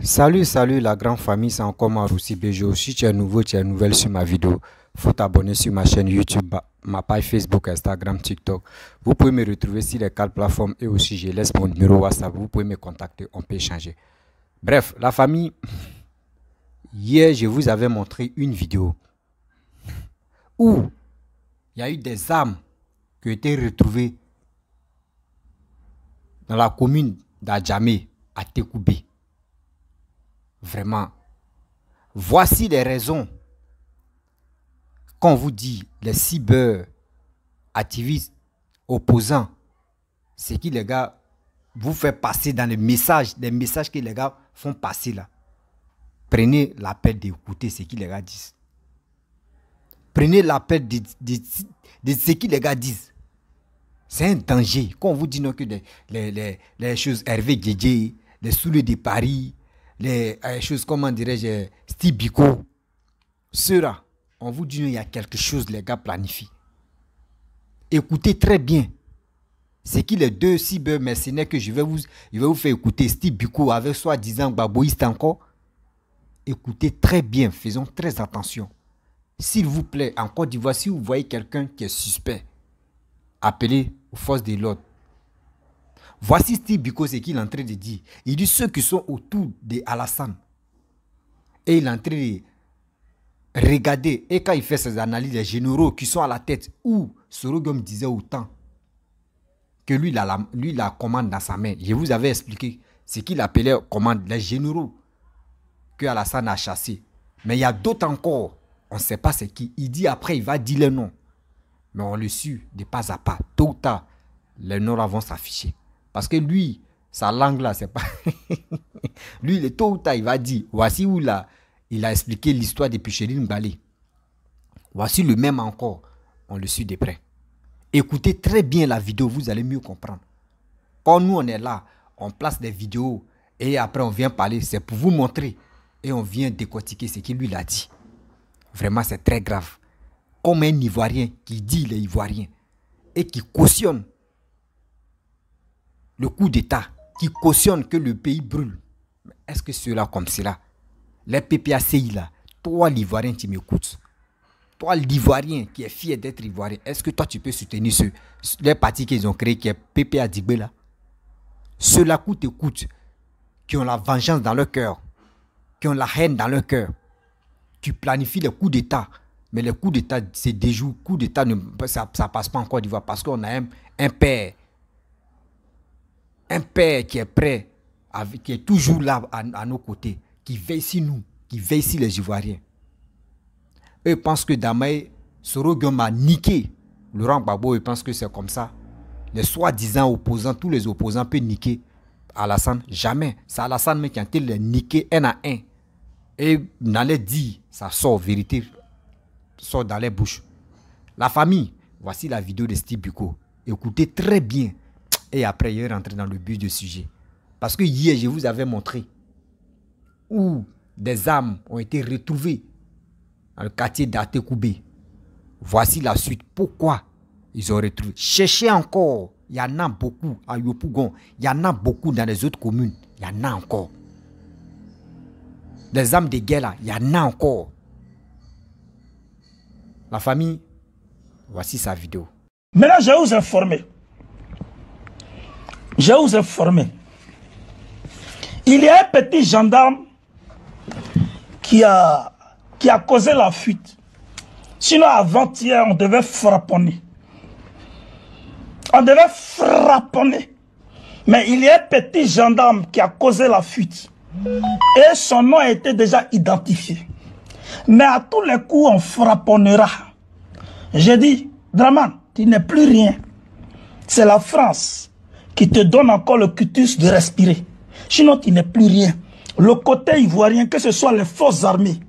Salut la grande famille, c'est encore Maroussi Bejo. Si tu es nouveau, tu es nouvelle sur ma vidéo, faut t'abonner sur ma chaîne YouTube, ma page Facebook, Instagram, TikTok. Vous pouvez me retrouver sur les quatre plateformes et aussi je laisse mon numéro WhatsApp. Vous pouvez me contacter, on peut échanger. Bref, la famille, hier je vous avais montré une vidéo où il y a eu des armes qui ont été retrouvées dans la commune d'Adjamé à Tekoubé. Vraiment, voici les raisons qu'on vous dit, les cyber activistes opposants, c'est qui les gars vous fait passer dans les messages que les gars font passer là. Prenez la peine d'écouter ce que les gars disent. Prenez la peine de ce que les gars disent. C'est un danger. Quand on vous dit non que les choses Hervé Guédié, les Soulés de Paris, les choses, comment dirais-je, Steve Biko, ceux-là, on vous dit non, il y a quelque chose, les gars planifient. Écoutez très bien. C'est qui les deux cyber-mercenaires que je vais vous faire écouter, Steve Biko avec soi-disant baboïste encore. Écoutez très bien, faisons très attention. S'il vous plaît, en Côte d'Ivoire, si vous voyez quelqu'un qui est suspect, appelez aux forces de l'ordre. Voici Steve Biko ce qu'il est en train de dire. Il dit ceux qui sont autour de Alassane. Et il est en train de regarder. Et quand il fait ses analyses, les généraux qui sont à la tête, où Sorogom disait autant que lui, la commande dans sa main. Je vous avais expliqué ce qu'il appelait commande, les généraux que Alassane a chassés. Mais il y a d'autres encore. On ne sait pas c'est qui. Il dit après, il va dire le nom. Mais on le suit de pas à pas. Tôt ou tard, les noms vont s'afficher. Parce que lui, sa langue là, c'est pas... lui, le tôt ou tard, il va dire, voici où là, il a expliqué l'histoire de Picheline Balé. Voici le même encore. On le suit de près. Écoutez très bien la vidéo, vous allez mieux comprendre. Quand nous, on est là, on place des vidéos et après, on vient parler. C'est pour vous montrer. Et on vient décortiquer ce qu'il lui a dit. Vraiment, c'est très grave. Comme un Ivoirien qui dit les Ivoiriens et qui cautionne le coup d'État, qui cautionne que le pays brûle. Est-ce que cela comme cela? Les PPACI là, toi l'Ivoirien, tu m'écoutes. Toi l'Ivoirien qui est fier d'être Ivoirien, est-ce que toi tu peux soutenir les partis qu'ils ont créés qui est PPA Dibé là? Ceux-là écoute, qui ont la vengeance dans leur cœur, qui ont la haine dans leur cœur. Tu planifies les coups d'État, mais les coups d'État c'est des jours. Coups d'État, ça passe pas en Côte d'Ivoire parce qu'on a un père. Un père qui est prêt, qui est toujours là à nos côtés, qui veille sur nous, qui veille sur les Ivoiriens. Eux pensent que Damae, Sorogom a niqué Laurent Gbagbo, ils pensent que c'est comme ça. Les soi-disant opposants, tous les opposants peuvent niquer Alassane. Jamais. C'est Alassane mais qui a été les niquer un à un. Et n'allait dire, ça sort, vérité, sort dans les bouches. La famille, voici la vidéo de Steve Biko. Écoutez très bien. Et après, il est rentré dans le but du sujet. Parce que hier, je vous avais montré où des armes ont été retrouvées dans le quartier d'Atekoubé. Voici la suite. Pourquoi ils ont retrouvé? Cherchez encore. Il y en a beaucoup à Yopougon. Il y en a beaucoup dans les autres communes. Il y en a encore. Des armes de guerre là, il y en a encore. La famille, voici sa vidéo. Maintenant, je vais vous informer. Je vais vous informer. Il y a un petit gendarme qui a causé la fuite. Sinon, avant-hier, on devait frapponner. On devait frapponner. Mais il y a un petit gendarme qui a causé la fuite. Et son nom a été déjà identifié. Mais à tous les coups, on frapponnera. J'ai dit, Draman, tu n'es plus rien. C'est la France qui te donne encore le cutus de respirer. Sinon, tu n'es plus rien. Le côté ivoirien, que ce soit les forces armées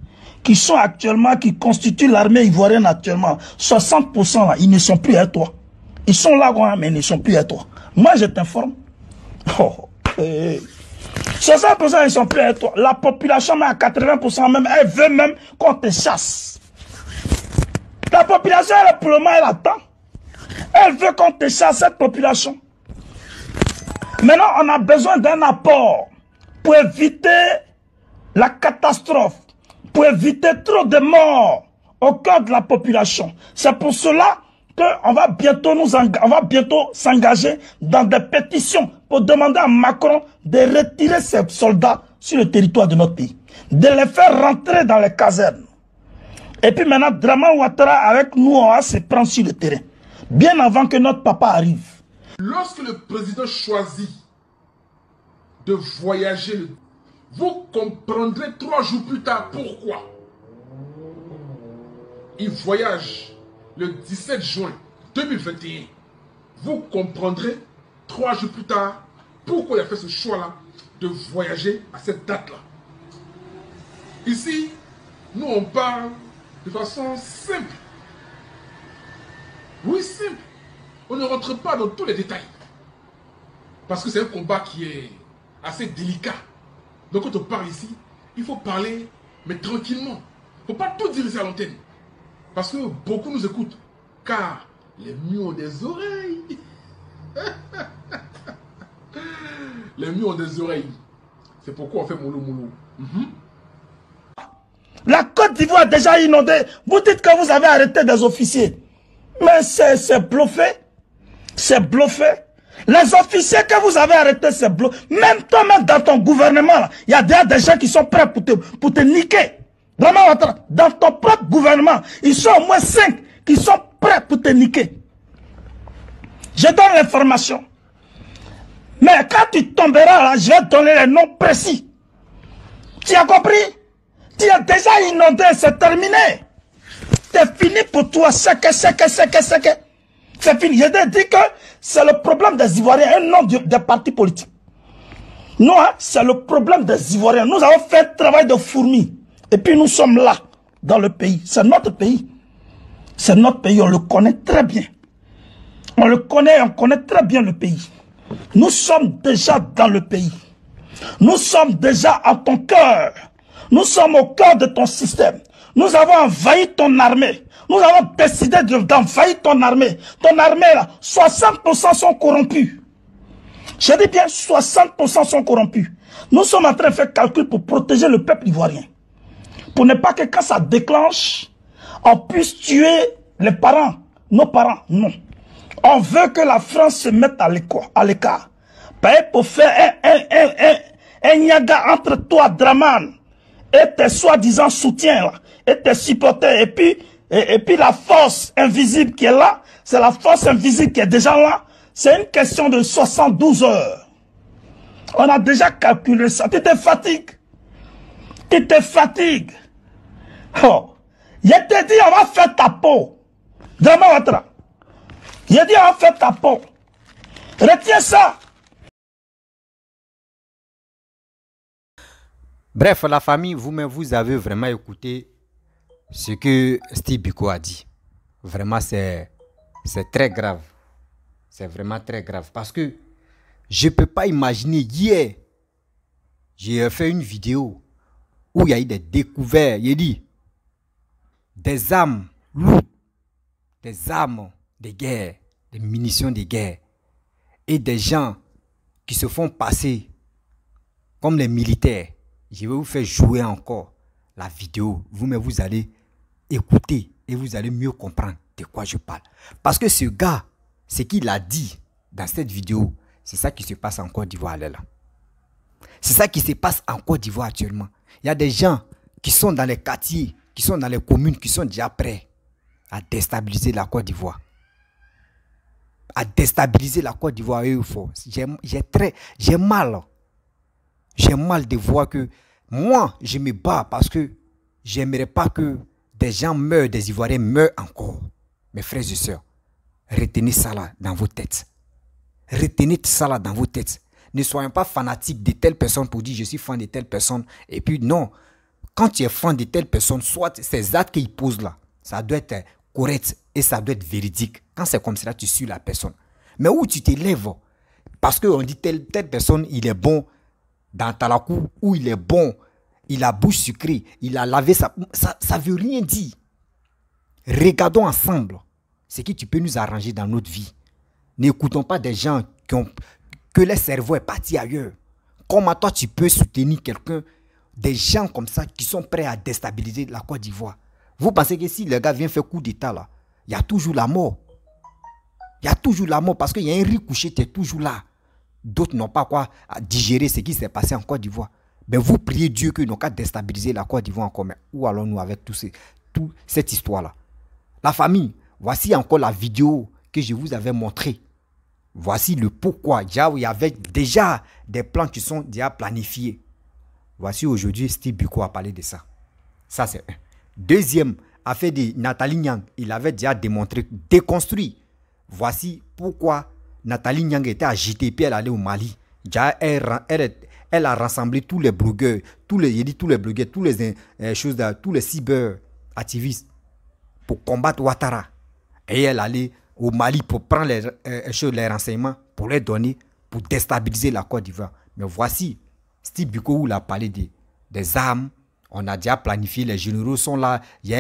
qui sont actuellement, qui constituent l'armée ivoirienne actuellement, 60% là, ils ne sont plus à toi. Ils sont là, mais ils ne sont plus à toi. Moi, je t'informe. 60% ils ne sont plus à toi. La population, même à 80% même, elle veut même qu'on te chasse. La population, elle, pour le moment, elle attend. Elle veut qu'on te chasse, cette population. Maintenant, on a besoin d'un apport pour éviter la catastrophe, pour éviter trop de morts au cœur de la population. C'est pour cela qu'on va bientôt s'engager dans des pétitions pour demander à Macron de retirer ses soldats sur le territoire de notre pays, de les faire rentrer dans les casernes. Et puis maintenant, Draman Ouattara, avec nous, on va se prendre sur le terrain, bien avant que notre papa arrive. Lorsque le président choisit de voyager, vous comprendrez 3 jours plus tard pourquoi. Il voyage le 17 juin 2021. Vous comprendrez 3 jours plus tard pourquoi il a fait ce choix-là de voyager à cette date-là. Ici, nous on parle de façon simple. Oui, simple. On ne rentre pas dans tous les détails. Parce que c'est un combat qui est assez délicat. Donc quand on parle ici, il faut parler, mais tranquillement. Il ne faut pas tout dire ici à l'antenne. Parce que beaucoup nous écoutent. Car les mieux ont des oreilles. Les mieux ont des oreilles. C'est pourquoi on fait moulou moulou. La Côte d'Ivoire est déjà inondée. Vous dites que vous avez arrêté des officiers. Mais c'est bluffé. C'est bluffé. Les officiers que vous avez arrêtés, c'est bluffé. Même toi-même dans ton gouvernement, il y a déjà des gens qui sont prêts pour te niquer. Dans ton propre gouvernement, ils sont au moins 5 qui sont prêts pour te niquer. Je donne l'information. Mais quand tu tomberas là, je vais te donner les noms précis. Tu as compris? Tu as déjà inondé, c'est terminé. C'est fini pour toi. C'est fini. Je te dis que c'est le problème des Ivoiriens, un nom des partis politiques. Non, hein, c'est le problème des Ivoiriens. Nous avons fait un travail de fourmi. Et puis nous sommes là, dans le pays. C'est notre pays. C'est notre pays, on le connaît très bien. On le connaît, on connaît très bien le pays. Nous sommes déjà dans le pays. Nous sommes déjà à ton cœur. Nous sommes au cœur de ton système. Nous avons envahi ton armée. Nous avons décidé d'envahir ton armée. Ton armée, là, 60% sont corrompus. Je dis bien, 60% sont corrompus. Nous sommes en train de faire calcul pour protéger le peuple ivoirien. Pour ne pas que quand ça déclenche, on puisse tuer les parents, nos parents. Non. On veut que la France se mette à l'écart. Pour faire un niaga entre toi, Draman, et tes soi-disant soutiens, là, et tes supporters, et puis la force invisible qui est là, c'est la force invisible qui est déjà là. C'est une question de 72 heures. On a déjà calculé ça. Tu te fatigues. Tu te fatigues. Oh. Je te dis, on va faire ta peau. Draman Ouattara. Je dis, on va faire ta peau. Retiens ça. Bref, la famille, vous-même, vous avez vraiment écouté ce que Steve Biko a dit. Vraiment, c'est très grave. C'est vraiment très grave. Parce que je ne peux pas imaginer, hier, j'ai fait une vidéo où il y a eu des découvertes. Il dit des armes lourdes, des armes de guerre, des munitions de guerre et des gens qui se font passer comme les militaires. Je vais vous faire jouer encore la vidéo. Vous-même, vous allez écouter et vous allez mieux comprendre de quoi je parle. Parce que ce gars, ce qu'il a dit dans cette vidéo, c'est ça qui se passe en Côte d'Ivoire. C'est ça qui se passe en Côte d'Ivoire actuellement. Il y a des gens qui sont dans les quartiers, qui sont dans les communes, qui sont déjà prêts à déstabiliser la Côte d'Ivoire. À déstabiliser la Côte d'Ivoire. J'ai mal. J'ai mal de voir que moi, je me bats parce que j'aimerais pas que des gens meurent, des Ivoiriens meurent encore. Mes frères et sœurs, retenez ça là dans vos têtes. Retenez ça là dans vos têtes. Ne soyons pas fanatiques de telle personne pour dire je suis fan de telle personne. Et puis non, quand tu es fan de telle personne, soit ces actes qu'il pose là, ça doit être correct et ça doit être véridique. Quand c'est comme ça, tu suis la personne. Mais où tu t'élèves, parce qu'on dit telle personne, il est bon dans Talakou, où il est bon, il a bouche sucrée, il a lavé ça ne veut rien dire. Regardons ensemble ce que tu peux nous arranger dans notre vie. N'écoutons pas des gens que leur cerveau est parti ailleurs. Comment toi tu peux soutenir quelqu'un Des gens comme ça qui sont prêts à déstabiliser la Côte d'Ivoire. Vous pensez que si le gars vient faire coup d'État là, il y a toujours la mort. Il y a toujours la mort parce qu'il y a un riz couché qui est toujours là. D'autres n'ont pas quoi à digérer ce qui s'est passé en Côte d'Ivoire. Mais vous priez Dieu qu'ils n'ont qu'à déstabiliser la Côte d'Ivoire encore. Mais où allons-nous avec toute cette histoire-là? La famille, voici encore la vidéo que je vous avais montrée. Voici le pourquoi. Il y avait déjà des plans qui sont déjà planifiés. Voici aujourd'hui, Steve Biko a parlé de ça. Ça, c'est un. Deuxième, affaire de Nathalie Nyang. Il avait déjà démontré, déconstruit. Voici pourquoi Nathalie Nyang était agitée puis elle allait au Mali. Déjà, elle a rassemblé tous les blogueurs, tous les cyber-activistes pour combattre Ouattara. Et elle allait au Mali pour prendre les renseignements, pour les donner, pour déstabiliser la Côte d'Ivoire. Mais voici, Steve Biko où il a parlé des armes. On a déjà planifié, les généraux sont là. Il y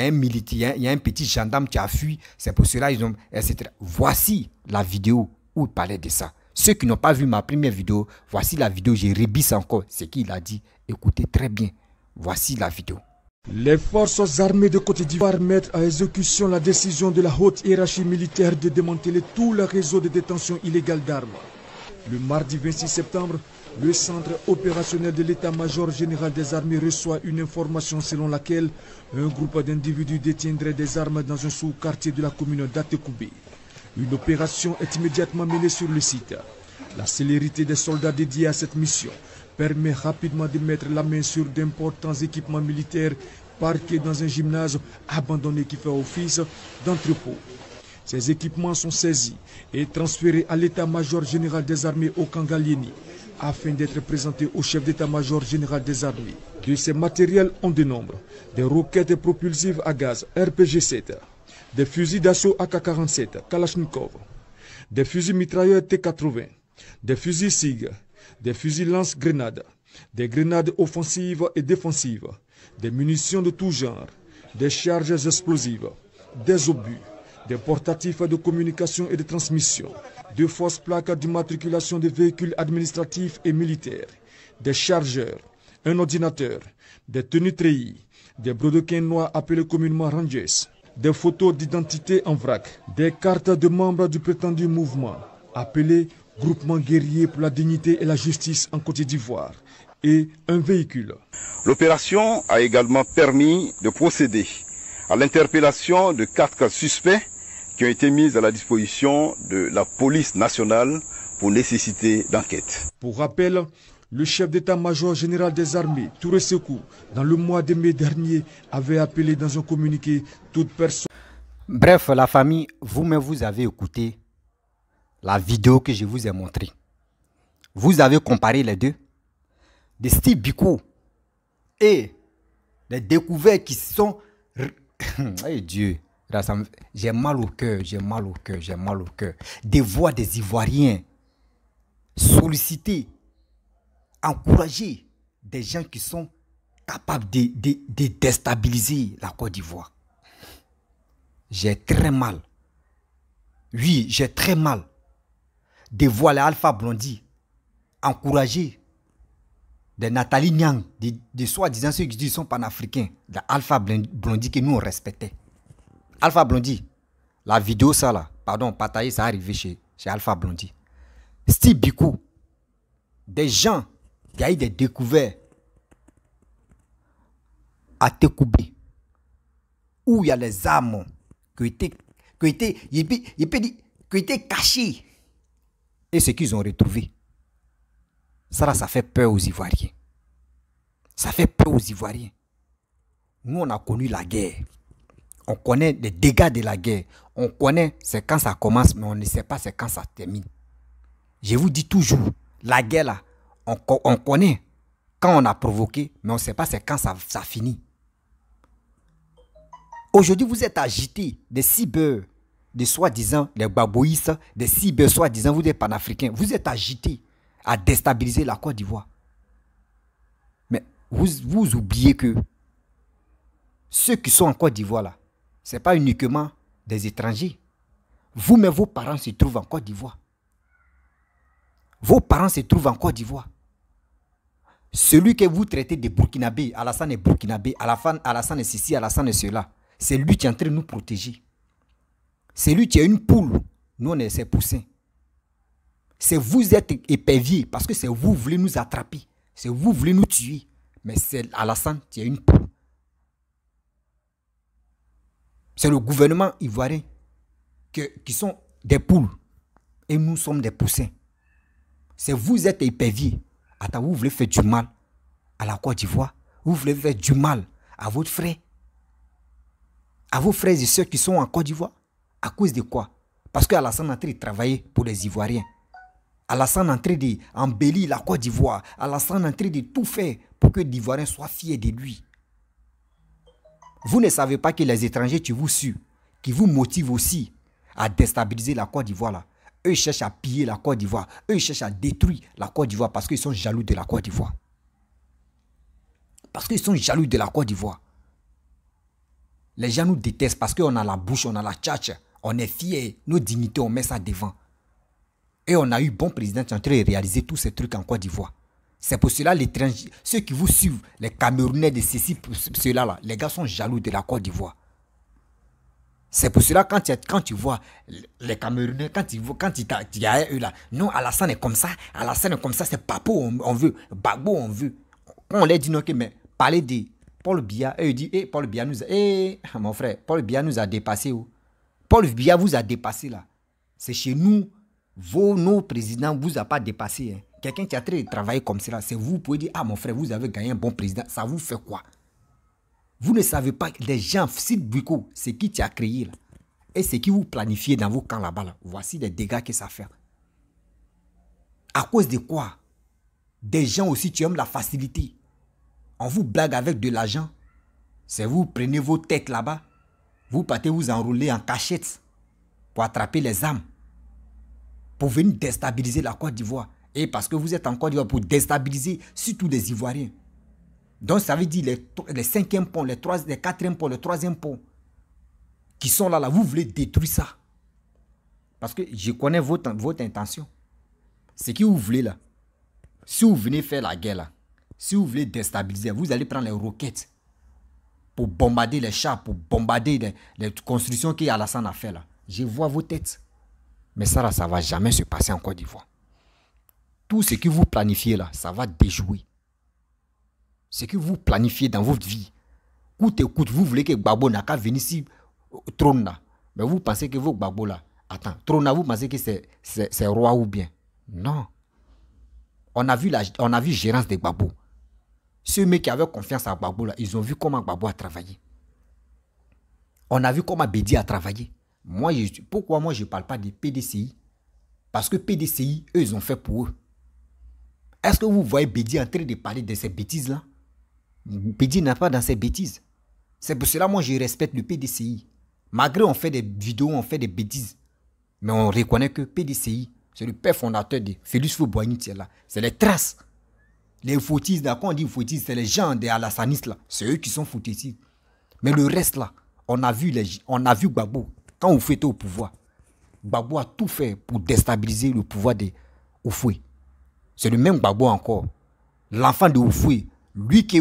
a un militaire, il y a un petit gendarme qui a fui. C'est pour cela ils ont, etc. Voici la vidéo où il parlait de ça. Ceux qui n'ont pas vu ma première vidéo, voici la vidéo. Je rebisse encore ce qu'il a dit. Écoutez très bien. Voici la vidéo. Les forces armées de Côte d'Ivoire mettent à exécution la décision de la haute hiérarchie militaire de démanteler tout le réseau de détention illégale d'armes. Le mardi 26 septembre, le centre opérationnel de l'état-major général des armées reçoit une information selon laquelle un groupe d'individus détiendrait des armes dans un sous-quartier de la commune d'Atekoubé. Une opération est immédiatement menée sur le site. La célérité des soldats dédiés à cette mission permet rapidement de mettre la main sur d'importants équipements militaires parqués dans un gymnase abandonné qui fait office d'entrepôt. Ces équipements sont saisis et transférés à l'état-major général des armées au Kangalieni afin d'être présentés au chef d'état-major général des armées. De ces matériels on dénombre des roquettes propulsives à gaz RPG-7, des fusils d'assaut AK-47 Kalachnikov, des fusils mitrailleurs T-80, des fusils SIG, des fusils lance-grenades, des grenades offensives et défensives, des munitions de tout genre, des charges explosives, des obus, des portatifs de communication et de transmission, de fausses plaques d'immatriculation de véhicules administratifs et militaires, des chargeurs, un ordinateur, des tenues treillis, des brodequins noirs appelés communément Rangers, des photos d'identité en vrac, des cartes de membres du prétendu mouvement, appelé Groupement guerrier pour la dignité et la justice en Côte d'Ivoire, et un véhicule. L'opération a également permis de procéder à l'interpellation de 4 suspects qui ont été mis à la disposition de la police nationale pour nécessité d'enquête. Pour rappel, le chef d'état-major général des armées, Touré Sekou, dans le mois de mai dernier, avait appelé dans un communiqué toute personne. Bref, la famille, vous-même vous avez écouté la vidéo que je vous ai montrée. Vous avez comparé les deux. De Steve Biko et les découvertes qui sont... hey Dieu, j'ai mal au cœur, j'ai mal au cœur, j'ai mal au cœur. Des voix des Ivoiriens solliciter, encourager des gens qui sont capables de déstabiliser la Côte d'Ivoire. J'ai très mal. Oui, j'ai très mal de voir les Alpha Blondy encourager des Nathalie Nyang, des soi-disant ceux qui disent sont panafricains, des Alpha Blondy que nous on respectait. Alpha Blondy, la vidéo ça là, pardon, partagé, ça arrivé chez Alpha Blondy. Steve Biko, des gens qui ont eu des découvertes à Tekoubé, où il y a les armes qui étaient cachées et ce qu'ils ont retrouvé. Ça fait peur aux Ivoiriens. Ça fait peur aux Ivoiriens. Nous, on a connu la guerre. On connaît les dégâts de la guerre. On connaît c'est quand ça commence, mais on ne sait pas c'est quand ça termine. Je vous dis toujours, la guerre là, on connaît quand on a provoqué, mais on ne sait pas c'est quand ça finit. Aujourd'hui, vous êtes agités des cyber, des soi-disant, les babouistes, des cyber soi-disant, vous êtes panafricains. Vous êtes agités à déstabiliser la Côte d'Ivoire. Mais vous oubliez que ceux qui sont en Côte d'Ivoire là, ce n'est pas uniquement des étrangers. Vous-même, vos parents se trouvent en Côte d'Ivoire. Vos parents se trouvent en Côte d'Ivoire. Celui que vous traitez de Burkinabé, Alassane est Burkinabé, Alassane est ceci, Alassane est cela. C'est lui qui est en train de nous protéger. C'est lui qui a une poule. Nous, on est ses poussins. C'est vous êtes éperviers parce que c'est vous voulez nous attraper. C'est vous voulez nous tuer. Mais c'est Alassane qui a une poule. C'est le gouvernement ivoirien qui sont des poules. Et nous sommes des poussins. C'est vous êtes éperviers. Attends, vous voulez faire du mal à la Côte d'Ivoire. Vous voulez faire du mal à votre frère. À vos frères et sœurs qui sont en Côte d'Ivoire. À cause de quoi? Parce que Alassane est en train de travailler pour les Ivoiriens. Alassane est en train d'embellir la Côte d'Ivoire. Alassane est en train de tout faire pour que les Ivoiriens soient fiers de lui. Vous ne savez pas que les étrangers qui vous suivent, qui vous motivent aussi à déstabiliser la Côte d'Ivoire là. Eux cherchent à piller la Côte d'Ivoire. Eux cherchent à détruire la Côte d'Ivoire parce qu'ils sont jaloux de la Côte d'Ivoire. Parce qu'ils sont jaloux de la Côte d'Ivoire. Les gens nous détestent parce qu'on a la bouche, on a la tchatche. On est fiers. Nos dignités, on met ça devant. Et on a eu bon président qui est en train de réaliser tous ces trucs en Côte d'Ivoire. C'est pour cela l'étranger, ceux qui vous suivent, les Camerounais de ceci, ceux-là, là, les gars sont jaloux de la Côte d'Ivoire. C'est pour cela quand tu vois les Camerounais, quand il y a eux là, non, Alassane est comme ça, c'est Papo on veut, Bagbo on veut. On leur dit non, okay, mais parler de Paul Biya, eux ils disent, Paul Biya nous a, mon frère, Paul Biya nous a dépassé. Paul Biya vous a dépassé là. C'est chez nous, nos présidents vous a pas dépassé. Hein. Quelqu'un qui a travaillé comme cela, c'est vous pouvez dire, ah mon frère, vous avez gagné un bon président, ça vous fait quoi? Vous ne savez pas, les gens, Sid Biko, c'est qui tu as créé là. Et c'est qui vous planifiez dans vos camps là-bas là. Voici les dégâts que ça fait. À cause de quoi? Des gens aussi qui aiment la facilité. On vous blague avec de l'argent. C'est vous prenez vos têtes là-bas. Vous partez vous enrouler en cachette pour attraper les âmes. Pour venir déstabiliser la Côte d'Ivoire. Et parce que vous êtes en Côte d'Ivoire pour déstabiliser surtout les Ivoiriens. Donc ça veut dire les 5e ponts, les 4e ponts, le 3e pont qui sont là, vous voulez détruire ça. Parce que je connais votre intention. Ce que vous voulez là, si vous venez faire la guerre là, si vous voulez déstabiliser, vous allez prendre les roquettes pour bombarder les chars, pour bombarder les constructions qu'Alassane a fait là. Je vois vos têtes. Mais ça là, ça ne va jamais se passer en Côte d'Ivoire. Tout ce que vous planifiez là, ça va déjouer. Ce que vous planifiez dans votre vie. Coûte, vous voulez que Gbagbo n'a qu'à venir ici au trône là. Mais vous pensez que vos Gbagbo là, attends, trône là, vous pensez que c'est roi ou bien? Non. On a vu gérance de Gbagbo. Ceux mecs qui avaient confiance à Gbagbo là, ils ont vu comment Gbagbo a travaillé. On a vu comment Bédi a travaillé. Pourquoi moi je ne parle pas de PDCI? Parce que PDCI, eux, ils ont fait pour eux. Est-ce que vous voyez Bédi en train de parler de ces bêtises là? Bédi n'a pas dans ces bêtises. C'est pour cela moi je respecte le PDCI. Malgré on fait des vidéos, on fait des bêtises. Mais on reconnaît que PDCI, c'est le père fondateur de Félix Houphouët-Boigny là. C'est les traces. Les fautistes, quand on dit fautistes, c'est les gens des alassanistes là. C'est eux qui sont fautistes. Mais le reste là, on a vu Gbagbo. Quand Houphouët était au pouvoir, Gbagbo a tout fait pour déstabiliser le pouvoir de Houphouët. C'est le même Gbagbo encore. L'enfant de Houphouët. Lui qui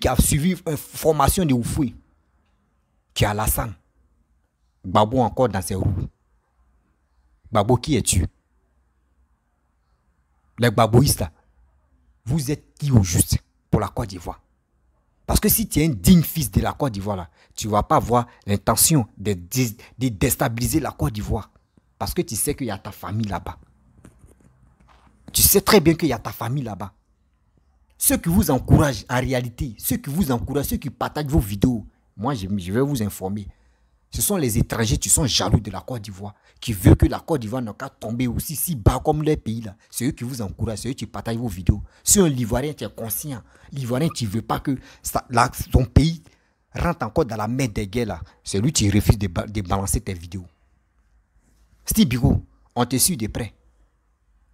a suivi une formation de Houphouët, qui est Alassane. Gbagbo encore dans ses roues. Gbagbo qui es-tu? Les Gbagboïstes là, vous êtes qui au juste pour la Côte d'Ivoire? Parce que si tu es un digne fils de la Côte d'Ivoire là, tu ne vas pas avoir l'intention de déstabiliser la Côte d'Ivoire. Parce que tu sais qu'il y a ta famille là-bas. Tu sais très bien qu'il y a ta famille là-bas. Ceux qui vous encouragent en réalité, ceux qui partagent vos vidéos, moi je vais vous informer. Ce sont les étrangers qui sont jaloux de la Côte d'Ivoire, qui veulent que la Côte d'Ivoire n'a qu'à tomber aussi si bas comme les pays là. C'est eux qui vous encouragent, c'est eux qui partagent vos vidéos. Si un Ivoirien qui est conscient, l'Ivoirien qui ne veut pas que son pays rentre encore dans la mer des guerres là, c'est lui qui refuse de balancer tes vidéos. Steve Biko, on te suit de près.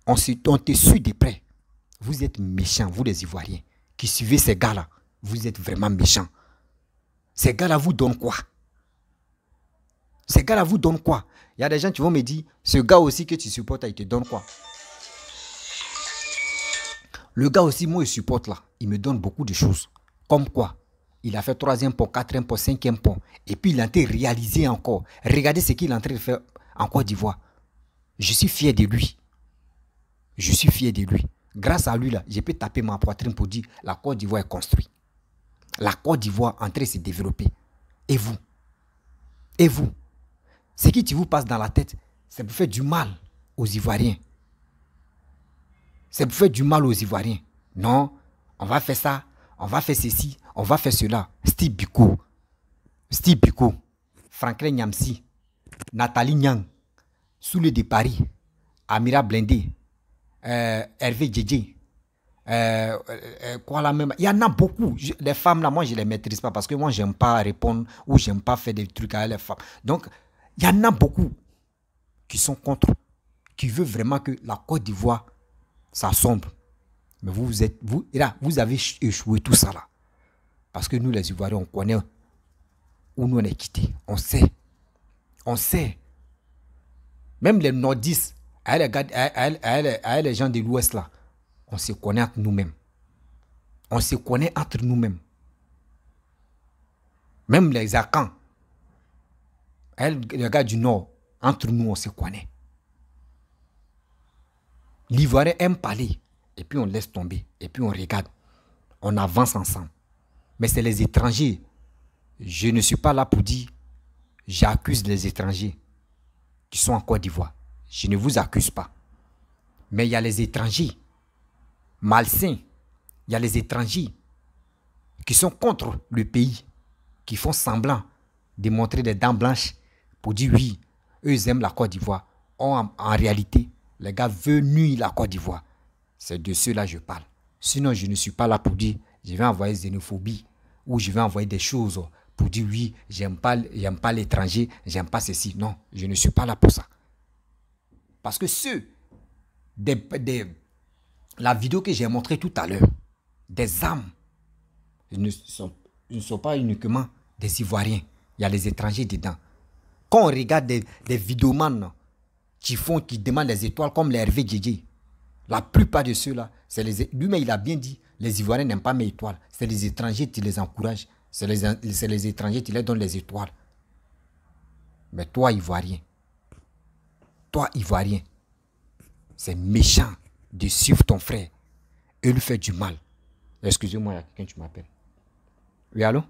On te suit de près. Vous êtes méchants, vous les Ivoiriens, qui suivez ces gars-là. Vous êtes vraiment méchants. Ces gars-là vous donnent quoi? Ces gars-là vous donnent quoi? Il y a des gens qui vont me dire, ce gars aussi que tu supportes, il te donne quoi? Le gars aussi, moi, il supporte là. Il me donne beaucoup de choses. Comme quoi? Il a fait 3e pont, 4e pont, 5e pont. Et puis, il a été réalisé encore. Regardez ce qu'il est en train de faire en Côte d'Ivoire. Je suis fier de lui. Je suis fier de lui. Grâce à lui, là, je peux taper ma poitrine pour dire la Côte d'Ivoire est construite. La Côte d'Ivoire est en train de se développer. Et vous? Et vous? Ce qui vous passe dans la tête, c'est pour faire du mal aux Ivoiriens. C'est pour faire du mal aux Ivoiriens. Non, on va faire ça, on va faire ceci, on va faire cela. Steve Biko, Franklin Nyamsi, Nathalie Nyang, Soule de Paris, Amira Blindé, Hervé Djedje, quoi là même. Il y en a beaucoup. Les femmes là, moi je les maîtrise pas parce que moi j'aime pas répondre ou j'aime pas faire des trucs à les femmes. Donc il y en a beaucoup qui sont contre, qui veulent vraiment que la Côte d'Ivoire ça sombre. Mais vous avez échoué tout ça là. Parce que nous les Ivoiriens on connaît où nous on est quittés. On sait. On sait. Même les nordistes, les gens de l'Ouest là, on se connaît entre nous-mêmes. On se connaît entre nous-mêmes. Même les Akans, les gars du Nord, entre nous, on se connaît. L'Ivoirien aime parler, et puis on laisse tomber, et puis on regarde. On avance ensemble. Mais c'est les étrangers. Je ne suis pas là pour dire, j'accuse les étrangers qui sont en Côte d'Ivoire. Je ne vous accuse pas. Mais il y a les étrangers malsains. Il y a les étrangers qui sont contre le pays, qui font semblant de montrer des dents blanches pour dire oui, eux ils aiment la Côte d'Ivoire. En réalité, les gars veulent nuire la Côte d'Ivoire. C'est de ceux-là que je parle. Sinon, je ne suis pas là pour dire je vais envoyer xénophobie ou je vais envoyer des choses pour dire oui, j'aime pas l'étranger, j'aime pas ceci. Non, je ne suis pas là pour ça. Parce que la vidéo que j'ai montrée tout à l'heure, des âmes, ne sont pas uniquement des Ivoiriens. Il y a les étrangers dedans. Quand on regarde des vidéomans qui demandent des étoiles comme les Hervé Djedje, la plupart de ceux-là, lui-même il a bien dit, les Ivoiriens n'aiment pas mes étoiles. C'est les étrangers qui les encouragent. C'est les étrangers qui leur donnent les étoiles. Mais toi, Ivoirien, c'est méchant de suivre ton frère et lui faire du mal. Excusez-moi, il y a quelqu'un qui m'appelle. Oui, allô?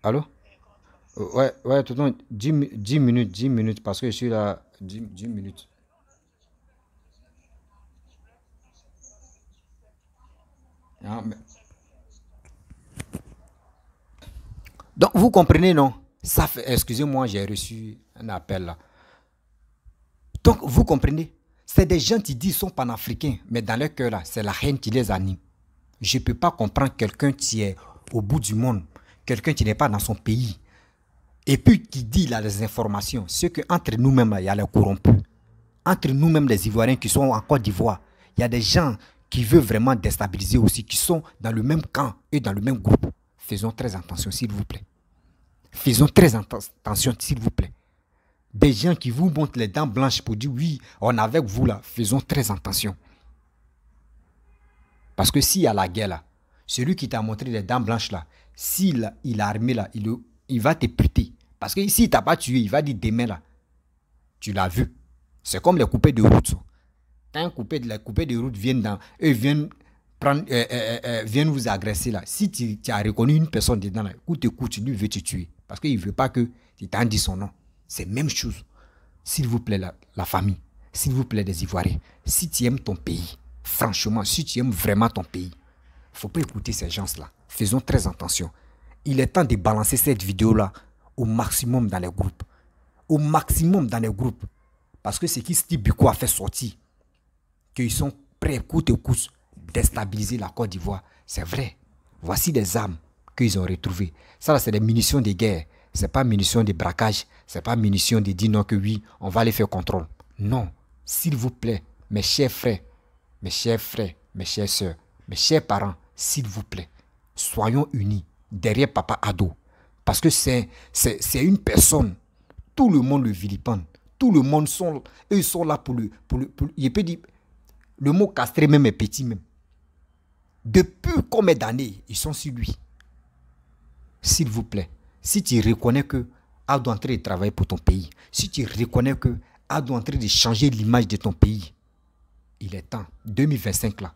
Allô? Ouais, tout le temps, 10 minutes, parce que je suis là, 10 minutes. Ah, mais... Donc, vous comprenez, non? Ça fait, excusez-moi, j'ai reçu un appel là. Donc, vous comprenez? C'est des gens qui disent qu'ils sont panafricains, mais dans leur cœur là, c'est la haine qui les anime. Je ne peux pas comprendre quelqu'un qui est au bout du monde, quelqu'un qui n'est pas dans son pays, et puis qui dit là les informations. C'est qu'entre nous-mêmes, il y a les corrompus. Entre nous-mêmes, les Ivoiriens qui sont en Côte d'Ivoire, il y a des gens qui veulent vraiment déstabiliser aussi, qui sont dans le même camp et dans le même groupe. Faisons très attention, s'il vous plaît. Faisons très attention, s'il vous plaît. Des gens qui vous montrent les dents blanches pour dire oui, on est avec vous là, faisons très attention. Parce que s'il y a la guerre là, celui qui t'a montré les dents blanches là, s'il est armé là, il va te puter. Parce que s'il ne t'a pas tué, il va dire demain là, tu l'as vu. C'est comme les coupés de route. Quand les coupés de route viennent viennent vous agresser là. Si tu as reconnu une personne dedans là, écoute, lui veut te tuer. Parce qu'il ne veut pas que tu t'en dises son nom. C'est la même chose. S'il vous plaît, la famille, s'il vous plaît, les Ivoiriens, si tu aimes ton pays, franchement, si tu aimes vraiment ton pays, il ne faut pas écouter ces gens-là. Faisons très attention. Il est temps de balancer cette vidéo-là au maximum dans les groupes. Au maximum dans les groupes. Parce que c'est qui Steve Biko a fait sortir, qu'ils sont prêts, coûte et coûte, déstabiliser la Côte d'Ivoire. C'est vrai. Voici des armes qu'ils ont retrouvées. Ça, c'est des munitions de guerre. Ce n'est pas munitions de braquage. Ce n'est pas munitions de dire non que oui, on va aller faire contrôle. Non. S'il vous plaît, mes chers frères, mes chères sœurs, mes chers parents, s'il vous plaît, soyons unis derrière Papa Ado. Parce que c'est une personne. Tout le monde le vilipende. Tout le monde ils sont là pour je peux dire, Le mot castré même est petit même. Depuis combien d'années ils sont sur lui? S'il vous plaît, si tu reconnais que A doit entrer de travailler pour ton pays, si tu reconnais que A doit entrer de changer l'image de ton pays, il est temps, 2025 là,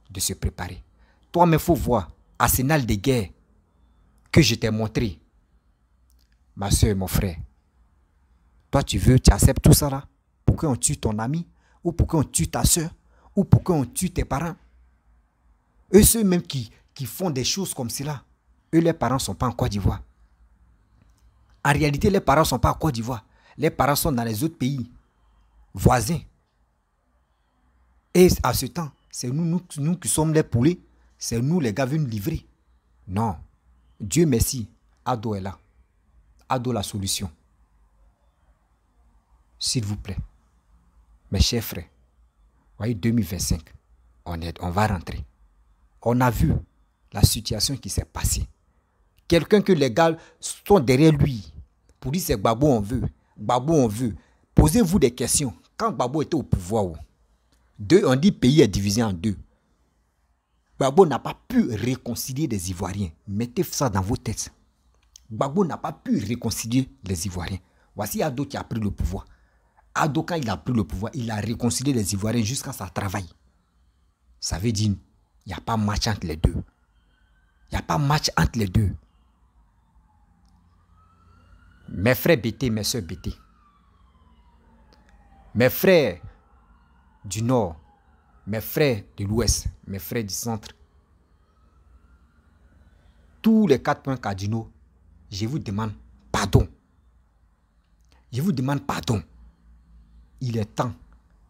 de se préparer. Toi-même, il faut voir arsenal de guerre que je t'ai montré. Ma soeur et mon frère, toi tu acceptes tout ça là? Pour qu'on tue ton ami? Ou pour qu'on tue ta soeur? Ou pour qu'on tue tes parents? Eux, ceux même qui font des choses comme cela, eux, les parents ne sont pas en Côte d'Ivoire. En réalité, les parents ne sont pas en Côte d'Ivoire. Les parents sont dans les autres pays voisins. Et à ce temps, c'est nous qui sommes les poulets. C'est nous les gars venus livrer. Non. Dieu merci. Ado est là. Ado la solution. S'il vous plaît. Mes chers frères. Voyez, 2025. On va rentrer. On a vu la situation qui s'est passée. Quelqu'un que les gars sont derrière lui. Pour dire c'est Gbagbo on veut. Gbagbo on veut. Posez-vous des questions. Quand Gbagbo était au pouvoir, on dit pays est divisé en deux. Gbagbo n'a pas pu réconcilier les Ivoiriens. Mettez ça dans vos têtes. Gbagbo n'a pas pu réconcilier les Ivoiriens. Voici Ado qui a pris le pouvoir. Ado, quand il a pris le pouvoir, il a réconcilié les Ivoiriens jusqu'à sa travail. Ça veut dire, il n'y a pas match entre les deux. Il n'y a pas match entre les deux. Mes frères BT, mes soeurs BT. Mes frères du Nord, mes frères de l'Ouest, mes frères du Centre. Tous les 4 points cardinaux, je vous demande pardon. Je vous demande pardon. Il est temps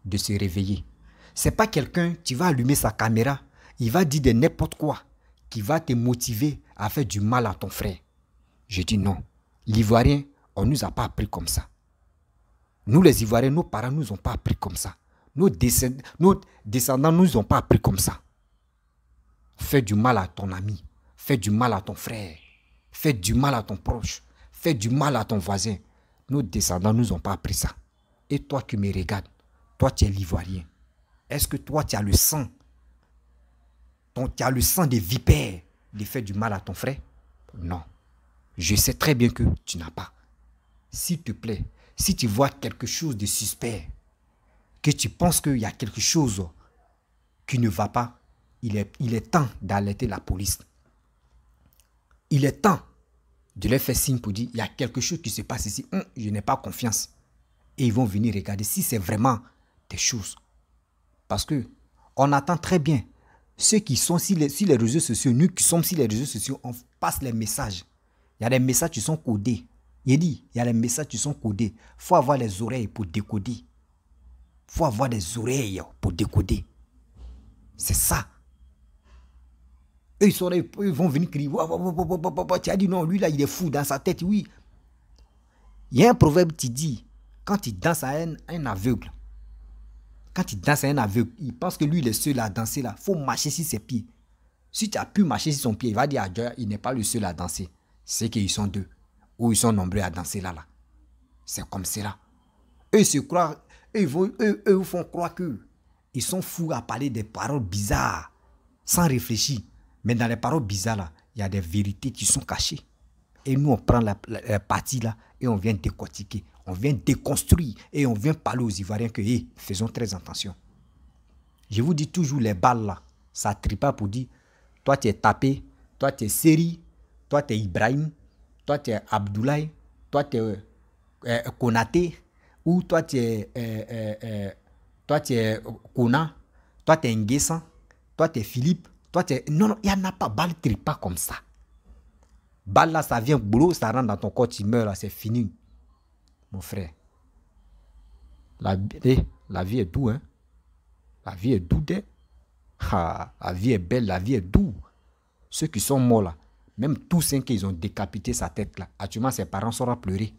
de se réveiller. Ce n'est pas quelqu'un qui va allumer sa caméra, il va dire de n'importe quoi, qui va te motiver à faire du mal à ton frère. Je dis non. L'Ivoirien, on ne nous a pas appris comme ça. Nous les Ivoiriens, nos parents ne nous ont pas appris comme ça. Nos descendants ne nous ont pas appris comme ça. Fais du mal à ton ami. Fais du mal à ton frère. Fais du mal à ton proche. Fais du mal à ton voisin. Nos descendants ne nous ont pas appris ça. Et toi qui me regardes, toi tu es l'Ivoirien. Est-ce que toi tu as le sang? Tu as le sang des vipères de faire du mal à ton frère? Non. Je sais très bien que tu n'as pas. S'il te plaît, si tu vois quelque chose de suspect, que tu penses qu'il y a quelque chose qui ne va pas, il est temps d'alerter la police. Il est temps de leur faire signe pour dire il y a quelque chose qui se passe ici. Je n'ai pas confiance. Et ils vont venir regarder si c'est vraiment des choses. Parce que on attend très bien. Ceux qui sont sur les réseaux sociaux, nous qui sommes sur les réseaux sociaux, on passe les messages. Il y a des messages qui sont codés. Il dit, il y a des messages qui sont codés. Il faut avoir les oreilles pour décoder. Il faut avoir des oreilles pour décoder. C'est ça. Eux, ils vont venir crier. Tu as dit non, lui là, il est fou dans sa tête, oui. Il y a un proverbe qui dit, quand il danse à un aveugle, quand il danse à un aveugle, il pense que lui, il est seul à danser là. Il faut marcher sur ses pieds. Si tu as pu marcher sur son pied, il va dire à Dieu, il n'est pas le seul à danser. C'est qu'ils sont deux. Ou ils sont nombreux à danser là. C'est comme cela. Eux se croient, eux vous font croire qu'ils sont fous à parler des paroles bizarres, sans réfléchir. Mais dans les paroles bizarres là, il y a des vérités qui sont cachées. Et nous, on prend la partie là et on vient décortiquer. On vient déconstruire et on vient parler aux Ivoiriens que, faisons très attention. Je vous dis toujours, les balles là, ça ne trie pas pour dire, toi tu es Tapé, toi tu es Seri, toi tu es Ibrahim, toi tu es Abdoulaye, toi tu es Konaté, ou toi tu es Kona, toi tu es Nguessan, toi tu es Philippe, toi tu es... Non, il n'y en a pas, balle ne trie pas comme ça. Balle là, ça vient boulot, ça rentre dans ton corps, tu meurs là, c'est fini. Mon frère, la vie est douce, hein? La vie est douce, hein? La vie est belle, la vie est douce. Ceux qui sont morts là, même tous ceux qui ont décapité sa tête là, actuellement ses parents sauront pleurer.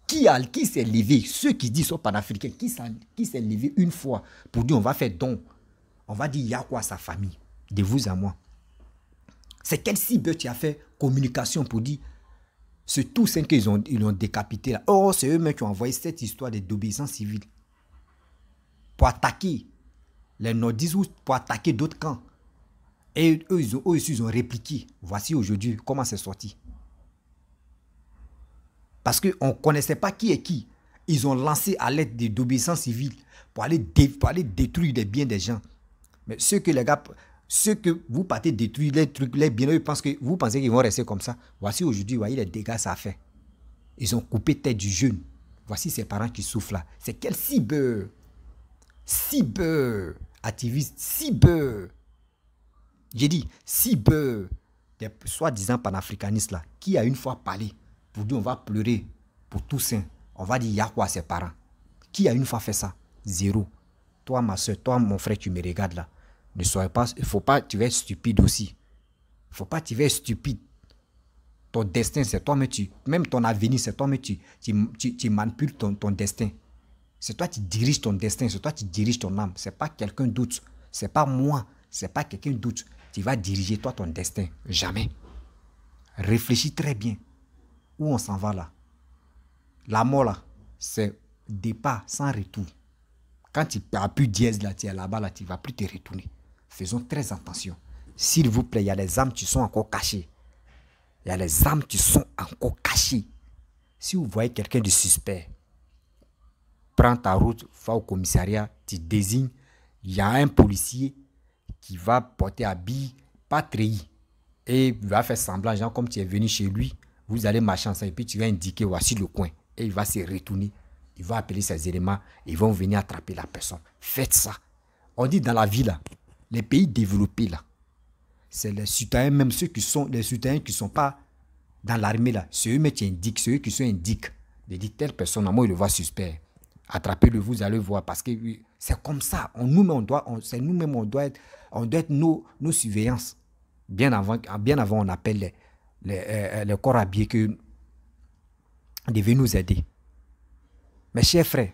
Qui s'est levé? Ceux qui disent sont panafricains, qui s'est levé une fois pour dire on va faire don, on va dire il y a quoi à sa famille, de vous à moi. C'est quel cible tu as fait communication pour dire c'est tous ceux qu'ils ont décapité là. Oh, c'est eux-mêmes qui ont envoyé cette histoire de désobéissance civile pour attaquer les nordistes pour attaquer d'autres camps. Et eux, ils ont répliqué. Voici aujourd'hui comment c'est sorti. Parce qu'on ne connaissait pas qui est qui. Ils ont lancé à l'aide d'obéissance civile pour aller détruire les biens des gens. Mais ceux que vous partez détruire les trucs, les biens, vous pensez qu'ils vont rester comme ça. Voici aujourd'hui, voyez les dégâts que ça a fait. Ils ont coupé tête du jeune. Voici ses parents qui souffrent là. C'est quel activiste, j'ai dit, des soi-disant panafricanistes là, qui a une fois parlé pour dire on va pleurer pour Toussaint, on va dire il y a quoi à ses parents. Qui a une fois fait ça? Zéro. Toi ma soeur, toi mon frère, tu me regardes là. Ne sois pas, il faut pas, tu vas être stupide aussi. Il faut pas, tu vas être stupide. Ton destin, c'est toi, même ton avenir, c'est toi, mais tu manipules ton destin. C'est toi qui diriges ton destin, c'est toi qui diriges ton âme. C'est pas quelqu'un d'autre. C'est pas moi, c'est pas quelqu'un d'autre. Tu vas diriger toi ton destin. Jamais. Réfléchis très bien. Où on s'en va là? La mort là, c'est départ sans retour. Quand tu appuies dièse là, tu es là-bas là, tu ne vas plus te retourner. Faisons très attention. S'il vous plaît, il y a les âmes qui sont encore cachées. Il y a les âmes qui sont encore cachées. Si vous voyez quelqu'un de suspect, prends ta route, va au commissariat, tu désignes. Il y a un policier qui va porter habit, pas treillis. Et il va faire semblant, genre comme tu es venu chez lui, vous allez marcher ensemble et puis tu vas indiquer voici le coin. Et il va se retourner. Il va appeler ses éléments. Ils vont venir attraper la personne. Faites ça. On dit dans la vie là, les pays développés là, c'est les citoyens, même ceux qui sont les citoyens qui ne sont pas dans l'armée là, c'est eux qui indiquent, ceux qui sont indiquent. Ils disent telle personne, moi il le voit suspect. Attrapez-le, vous allez voir. Parce que c'est comme ça. Nous-mêmes, on doit être nos surveillances. Bien avant, on appelle les corps habillés que devaient nous aider. Mes chers frères,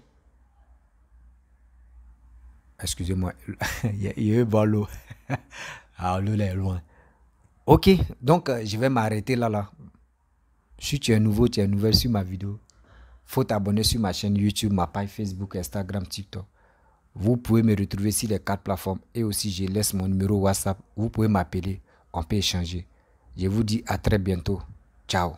excusez-moi, il y a eu bon l'eau. Ah, l'eau est loin. Ok, donc je vais m'arrêter là. Si tu es nouveau, tu es nouvelle sur ma vidéo, faut t'abonner sur ma chaîne YouTube, ma page Facebook, Instagram, TikTok. Vous pouvez me retrouver sur les 4 plateformes et aussi je laisse mon numéro WhatsApp. Vous pouvez m'appeler, on peut échanger. Je vous dis à très bientôt. Ciao.